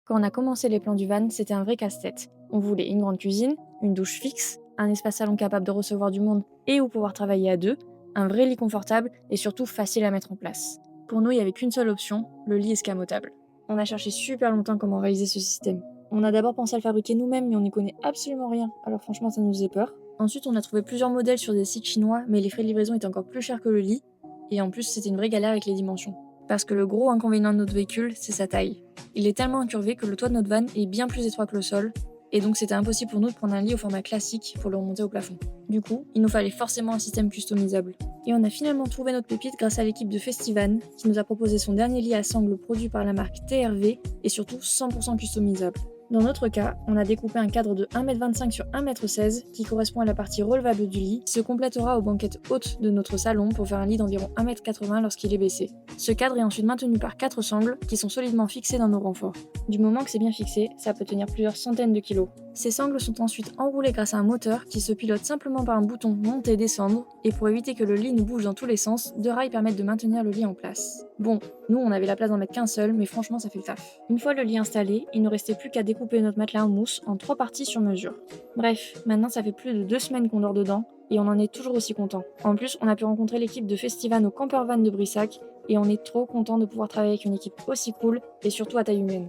Quand on a commencé les plans du van, c'était un vrai casse-tête. On voulait une grande cuisine, une douche fixe, un espace salon capable de recevoir du monde et où pouvoir travailler à deux, un vrai lit confortable et surtout facile à mettre en place. Pour nous, il n'y avait qu'une seule option, le lit escamotable. On a cherché super longtemps comment réaliser ce système. On a d'abord pensé à le fabriquer nous-mêmes, mais on n'y connaît absolument rien, alors franchement ça nous faisait peur. Ensuite, on a trouvé plusieurs modèles sur des sites chinois, mais les frais de livraison étaient encore plus chers que le lit, et en plus c'était une vraie galère avec les dimensions. Parce que le gros inconvénient de notre véhicule, c'est sa taille. Il est tellement incurvé que le toit de notre van est bien plus étroit que le sol, et donc c'était impossible pour nous de prendre un lit au format classique pour le remonter au plafond. Du coup, il nous fallait forcément un système customisable. Et on a finalement trouvé notre pépite grâce à l'équipe de Festivan, qui nous a proposé son dernier lit à sangle produit par la marque TRV, et surtout 100% customisable. Dans notre cas, on a découpé un cadre de 1,25 m sur 1,16 m qui correspond à la partie relevable du lit, qui se complétera aux banquettes hautes de notre salon pour faire un lit d'environ 1,80 m lorsqu'il est baissé. Ce cadre est ensuite maintenu par 4 sangles qui sont solidement fixées dans nos renforts. Du moment que c'est bien fixé, ça peut tenir plusieurs centaines de kilos. Ces sangles sont ensuite enroulées grâce à un moteur qui se pilote simplement par un bouton monter-descendre, et pour éviter que le lit ne bouge dans tous les sens, deux rails permettent de maintenir le lit en place. Bon, nous on avait la place d'en mettre qu'un seul, mais franchement ça fait le taf. Une fois le lit installé, il ne restait plus qu'à découper notre matelas en mousse en 3 parties sur mesure. Bref, maintenant ça fait plus de 2 semaines qu'on dort dedans, et on en est toujours aussi content. En plus, on a pu rencontrer l'équipe de Festivan au Campervan de Brissac, et on est trop content de pouvoir travailler avec une équipe aussi cool, et surtout à taille humaine.